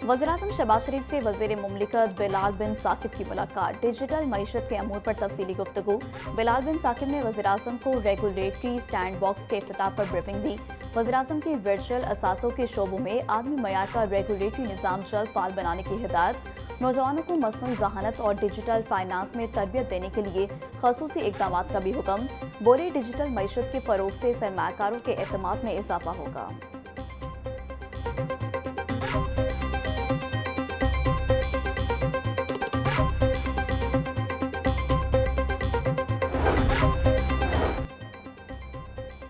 वज़ीर-ए-आज़म शहबाज शरीफ से वज़ीर मुमलिकत बिलाल बिन साकिब की मुलाकात। डिजिटल मईशत के अमूर पर तफसीली गुफ्तगू। बिलाल बिन साकिब ने वज़ीर-ए-आज़म को रेगुलेटरी स्टैंड बॉक्स के इफ्तिताह पर ब्रीफिंग दी। वज़ीर-ए-आज़म की वर्चुअल असासों के शोबों में आलमी मयार का रेगुलेटरी निज़ाम जल्द फाल बनाने की हिदायत। नौजवानों को मसनूई ज़हानत और डिजिटल फाइनेंस में तरबियत देने के लिए खसूसी इक़दाम का भी हुक्म। बोले डिजिटल मईशत के फ़रोग से सरमायाकारों के एतमाद में इजाफा होगा।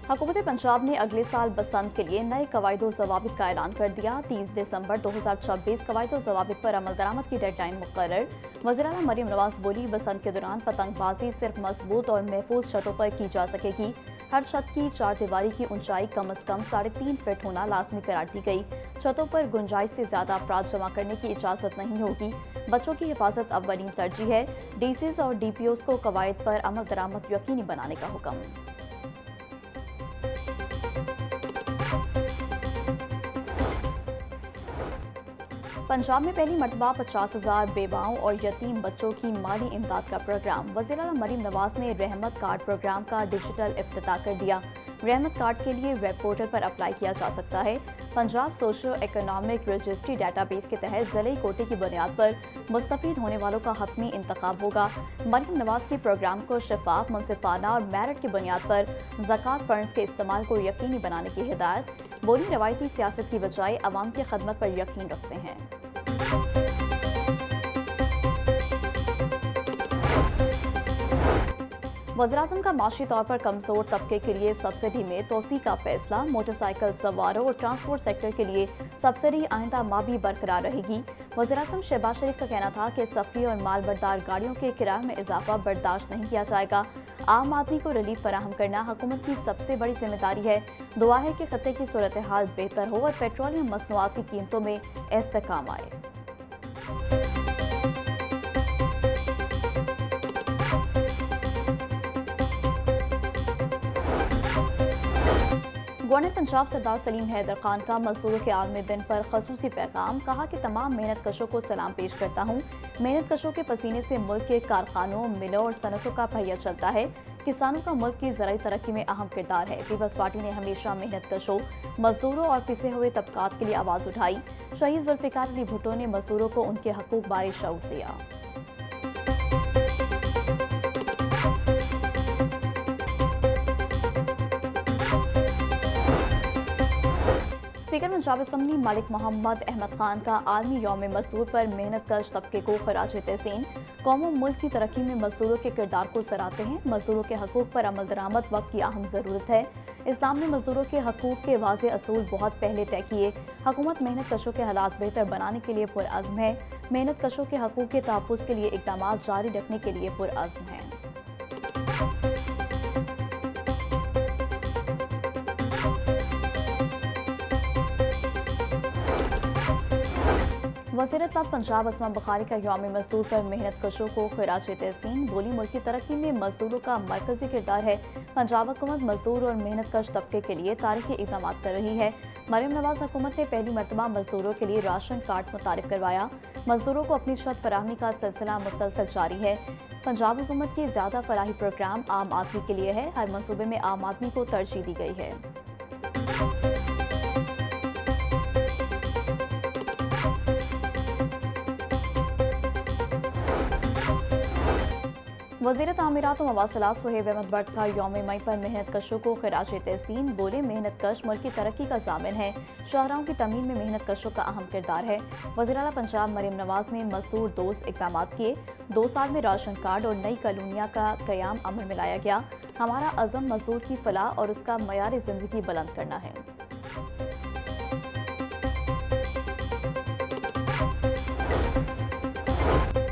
हुकूमत पंजाब ने अगले साल बसंत के लिए नए कवायदो ज़वाबित का ऐलान कर दिया। 30 दिसंबर 2026 कवायदो ज़वाबित पर अमल दरामद की डेडलाइन मुकर्रर। वज़ीर आला मरियम नवाज बोली, बसंत के दौरान पतंगबाजी सिर्फ मजबूत और महफूज छतों पर की जा सकेगी। हर छत की चार दीवारी की ऊंचाई कम अज़ कम 3.5 फीट होना लाजमी करार दी गई। छतों पर गुंजाइश से ज़्यादा अफराद जमा करने की इजाज़त नहीं होगी। बच्चों की हिफाजत अव्वलीन तरजीह है। DCs और DPOs को कवायद पर अमल दरामद यकीनी बनाने का हुक्म। पंजाब में पहली मरतबा 50,000 बेवाओं और यतीम बच्चों की माली इमदाद का प्रोग्राम। वज़ीर आला मरियम नवाज ने रहमत कार्ड प्रोग्राम का डिजिटल इफ्तिताह कर दिया। रहमत कार्ड के लिए वेब पोर्टल पर अप्लाई किया जा सकता है। Punjab socio economic registry database के तहत ज़िले कोटे की बुनियाद पर मुस्तफ़ीद होने वालों का हतमी इंतखाब होगा। मरियम नवाज के प्रोग्राम को शफाफ, मुनसिफाना और मेरिट की बुनियाद पर ज़कात फंड्स के इस्तेमाल को यकीनी बनाने की हिदायत। बोली, रवायती सियासत की बजाय अवाम की खदमत पर यकीन रखते हैं। वज़ीर-ए-आज़म का माशी तौर पर कमजोर तबके के लिए सब्सिडी में तोसी का फैसला। मोटरसाइकिल सवारों और ट्रांसपोर्ट सेक्टर के लिए सब्सिडी आइंदा माह भी बरकरार रहेगी। वज़ीर-ए-आज़म शहबाज शरीफ का कहना था कि सफरी और मालबरदार गाड़ियों के किराए में इजाफा बर्दाश्त नहीं किया जाएगा। आम आदमी को रिलीफ फराहम करना हुकूमत की सबसे बड़ी जिम्मेदारी है। दुआ है कि खत्ते की सूरत हाल बेहतर हो और पेट्रोलियम मसनूआत की कीमतों में इस्तेहकाम आए। गवर्नर पंजाब सरदार सलीम हैदर खान का मजदूरों के आलमी दिन पर खसूसी पैगाम। कहा कि तमाम मेहनत कशों को सलाम पेश करता हूँ। मेहनत कशों के पसीने से मुल्क के कारखानों, मिलों और सनतों का पहिया चलता है। किसानों का मुल्क की ज़राई तरक्की में अहम किरदार है। पीपल्स पार्टी ने हमेशा मेहनत कशों, मजदूरों और पिसे हुए तबकात के लिए आवाज़ उठाई। शहीद जुल्फ़िकार अली भुट्टो ने मजदूरों को उनके हकूक़ बारे शऊर दिया। स्पीकर पंजाब असम्बली मालिक मोहम्मद अहमद खान का आलमी यौम मजदूर पर मेहनत कश तबके को खराज तहसीन। कौम और मुल्क की तरक्की में मजदूरों के किरदार को सराहते हैं। मजदूरों के हकूक़ पर अमल दरामद वक्त की अहम ज़रूरत है। इस्लाम ने मजदूरों के हकूक़ के वाज़े असूल बहुत पहले तय किए। हुकूमत मेहनत कशों के हालात बेहतर बनाने के लिए पुरअज़्म है। मेहनत कशों के हकूक़ के तहफ़्फ़ुज़ के लिए इक़दाम जारी रखने के लिए पुरअज़्म है। वज़ीर-ए-इत्तलात पंजाब असमा बुखारी का यौम मजदूर पर मेहनत कशों को खिराज तहसीन। बोली, मुल्क की तरक्की में मजदूरों का मरकजी किरदार है। पंजाब हुकूमत मजदूर और मेहनत कश तबके के लिए तारीखी इक़दाम कर रही है। मरियम नवाज हुकूमत ने पहली मरतबा मजदूरों के लिए राशन कार्ड मुतारिफ करवाया। मजदूरों को अपनी छत फराहमी का सिलसिला मुसलसल जारी है। पंजाब हुकूमत के ज़्यादा फलाही प्रोग्राम आम आदमी के लिए है। हर मनसूबे में आम आदमी को तरजीह दी गई है। वज़ीर तामीरात और मवासलात सुहेब अहमद बट का यौम मई पर मेहनत कशों को खिराज तहसीन। बोले, मेहनत कश मुल्क की तरक्की का ज़ामिन है। शाहराओं की तमीर में मेहनत कशों का अहम किरदार है। वज़ीर आला पंजाब मरियम नवाज ने मजदूर दोस्त इक़दाम किए। 2 साल में राशन कार्ड और नई कॉलोनियाँ का क़याम अमल में लाया गया। हमारा अज़म मजदूर की फलाह और उसका मयार ज़िंदगी बुलंद करना है।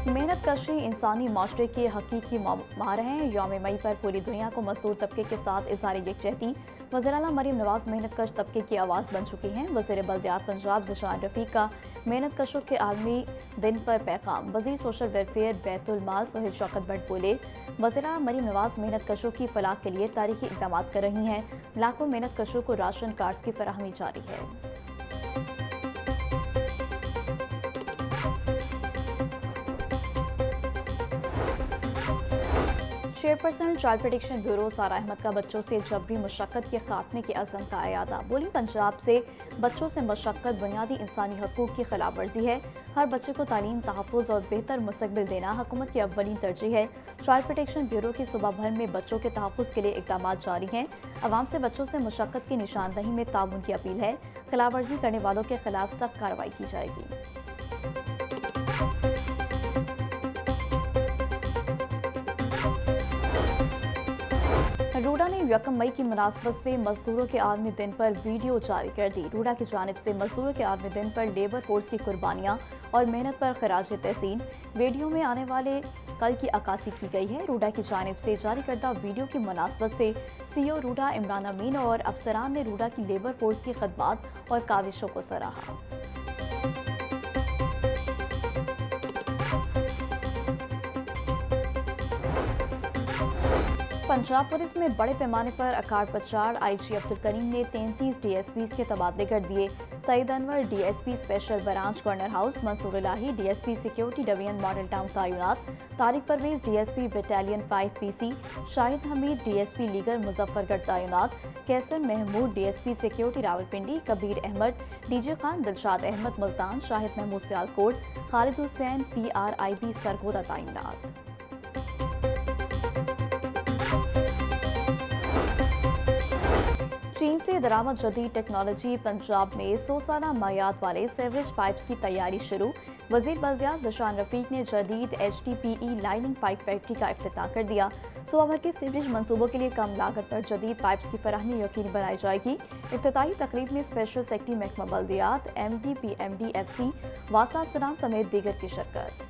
मेहनत कशी इंसानी माशरे के हकीकी मार हैं। यौम मई पर पूरी दुनिया को मजदूर तबके के साथ इज़हार यकजहती। वज़ीर आला मरियम नवाज मेहनत कश तबके की आवाज़ बन चुकी हैं। वज़ीर बल्दियात पंजाब ज़िशान रफ़ीक का मेहनत कशों के आलमी दिन पर पैगाम। वज़ीर सोशल वेलफेयर बैतुल माल सोहेल शौकत भट्ट बोले, वज़ीर आला मरियम नवाज मेहनत कशों की फलाह के लिए तारीखी इक़दाम कर रही हैं। लाखों मेहनत कशों को राशन कार्ड्स की फराहमी जारी है। नेशनल चाइल्ड प्रोटेक्शन ब्यूरो सारा अहमद का बच्चों से जबरी मशक्क़त के खात्मे के अज़म का अयादा। बोली, पंजाब से बच्चों से मशक्क़त बुनियादी इंसानी हकूक़ की खिलाफ वर्जी है। हर बच्चे को तालीम, तहफ़्फ़ुज़ और बेहतर मुस्तक़बिल देना हुकूमत की अव्वलीन तरजीह है। चाइल्ड प्रोटेक्शन ब्यूरो की सूबा भर में बच्चों के तहफ़्फ़ुज़ के लिए इक़दाम जारी हैं। अवाम से बच्चों से मशक्क़त की निशानदही में ताउन की अपील है। खिलाफ वर्जी करने वालों के खिलाफ सख्त कार्रवाई की जाएगी। रूडा ने 1 मई की मुनासबत से मजदूरों के आलमी दिन पर वीडियो जारी कर दी। रूडा की जानिब से मजदूरों के आलमी दिन पर लेबर फोर्स की कुर्बानियाँ और मेहनत पर खराज तहसीन वीडियो में आने वाले कल की अक्कासी की गई है। रूडा की जानिब से जारी करदा वीडियो की मुनासबत से CEO रूडा इमरान अमीन और अफसरान ने रूडा की लेबर फोर्स की खदमात और काविशों को सराहा। पंजाब पुलिस में बड़े पैमाने पर अकार प्रचार। IG अब्दुल करीम ने 33 DSPs के तबादले कर दिए। Saeed Anwar DSP special branch governor house, Mansoor Ilahi DSP security division model town तैनात, Tariq Parvez DSP battalion 5 PC, Shahid Hamid DSP legal Muzaffargarh तैनात, Kaiser Mahmood DSP security Rawalpindi, Kabir Ahmed DJ Khan, Dilshad Ahmed Multan, Shahid Mahmood Sialkot, Khalid Hussain PRIB Sargodha तैनात। चीन से दरामद जदीद टेक्नोलॉजी। पंजाब में 100 साला मायात वाले सेवरेज पाइप्स की तैयारी शुरू। वजीर बल्दियात ज़शान रफीक ने जदीद HDPE लाइनिंग पाइप फैक्ट्री का इफ्तिताह कर दिया। सूबा भर के सीवरेज मंसूबों के लिए कम लागत पर जदीद पाइप्स की फराहमी यकीनी बनाई जाएगी। इफ्तिताही तकरीब में स्पेशल सेक्रेटरी महकमा बल्दियात MD PMD FC वासा अफसरान समेत दीगर की शिरकत।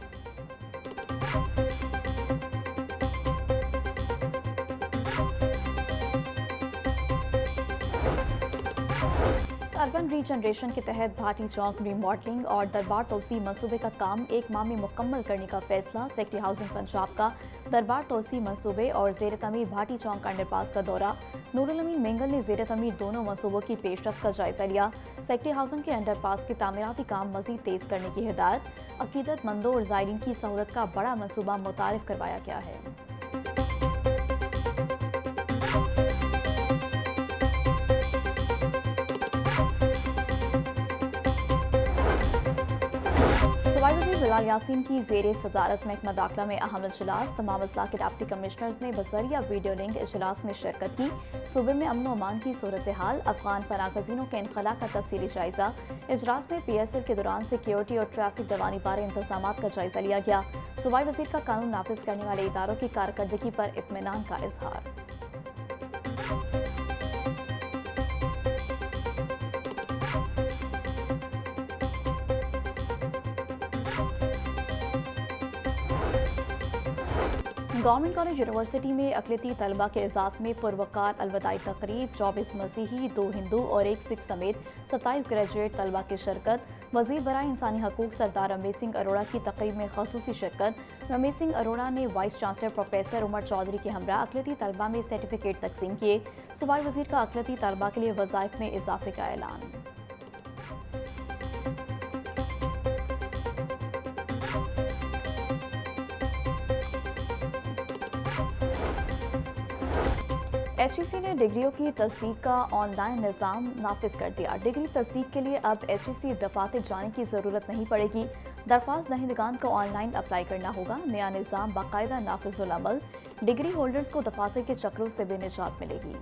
अर्बन रीजनरेशन के तहत भाटी चौक रीमॉडलिंग और दरबार तोसी मंसूबे का काम 1 माह में मुकम्मल करने का फैसला। सेक्रेटरी हाउसिंग पंजाब का दरबार तोसी मंसूबे और ज़ेर तमीर भाटी चौक अंडरपास का दौरा। नूरुल अमीन मेंगल ने ज़ेर तमीर दोनों मंसूबों की पेशरफ्त का जायजा लिया। सेक्रेटरी हाउसिंग के अंडरपास के तामीराती काम मजीद तेज करने की हिदायत। अकीदतमंदों और ज़ायरीन की सहूलत का बड़ा मंसूबा मुतारिफ करवाया गया है। बिलाल यासीन की ज़ेरे सदारत महकमा दाखिला में अहम इजलास। तमाम अजला के डिप्टी कमिश्नर्स ने बजरिया वीडियो लिंक इजलास में शिरकत की। सूबे में अमन व अमान की सूरत हाल, अफगान पनागज़ीनों के इनखला का तफसीली जायजा। इजलास में PSL के दौरान सिक्योरिटी और ट्रैफिक दवानी बारे इंतजाम का जायजा लिया गया। सूबाई वज़ीर का कानून नाफिज करने वाले इदारों की कारकर्दगी पर इत्मीनान का इजहार। गवर्नमेंट कॉलेज यूनिवर्सिटी में अक़लियती तलबा के एजाज़ में पुरवकार अलविदाई तकरीब। 24 मसीही, 2 हिंदू और 1 सिख समेत 27 ग्रेजुएट तलबा की शिरकत। वज़ीर बराए इंसानी हकूक़ सरदार रमेश सिंह अरोड़ा की तकरीब में ख़ुसूसी शिरकत। रमेश सिंह अरोड़ा ने vice chancellor professor Umar Chaudhary के हमरा अक़लियती तलबा में सर्टिफिकेट तकसीम किए। सूबाई वज़ीर का अक़लियती तलबा के लिए वज़ाइफ में इजाफे का ऐलान। HEC ने डिग्रियों की तस्दीक का ऑनलाइन निज़ाम नाफिज कर दिया। डिग्री तस्दीक के लिए अब HEC दफातर जाने की ज़रूरत नहीं पड़ेगी। दरख्वास्त दहिंदगान को ऑनलाइन अप्लाई करना होगा। नया निज़ाम बाकायदा नाफिजुल अमल। डिग्री होल्डर्स को दफातर के चक्रों से भी निजात मिलेगी।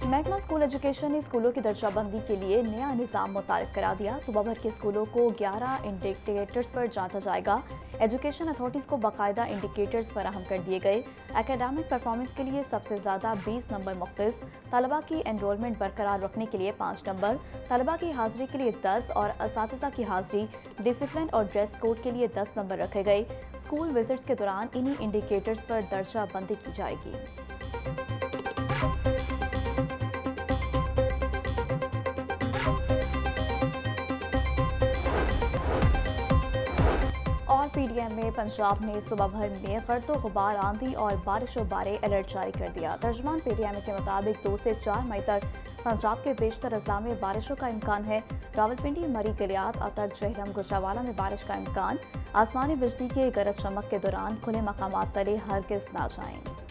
महकमा स्कूल एजुकेशन ने स्कूलों की दर्जाबंदी के लिए नया निज़ाम मुतारिफ करा दिया। सूबा भर के स्कूलों को 11 इंडिकेटर्स पर जांचा जाएगा। एजुकेशन अथॉरिटीज़ को बाकायदा इंडिकेटर्स फराहम कर दिए गए। एकेडमिक परफॉर्मेंस के लिए सबसे ज़्यादा 20 नंबर मुख्तस, तलबा की एनरोलमेंट बरकरार रखने के लिए 5 नंबर, तलबा की हाज़िरी के लिए 10 और असातिज़ा की हाज़िरी, डिसिप्लिन और ड्रेस कोड के लिए 10 नंबर रखे गए। स्कूल विजिट्स के दौरान इन्हीं इंडिकेटर्स पर दर्जाबंदी की जाएगी। पीडीएम में पंजाब ने सुबह भर में गर्दो गुबार आंधी और बारिशों बारे अलर्ट जारी कर दिया। तर्जुमान पीडीएम के मुताबिक 2 से 4 मई तक पंजाब के बेशतर अजला में बारिशों का इम्कान है। रावलपिंडी, मरी, गलियात, अतर, जहलम, गुजरावाला में बारिश का इम्कान। आसमानी बिजली के गरज चमक के दौरान खुले मकामात तले हरगिज़ ना जाएं।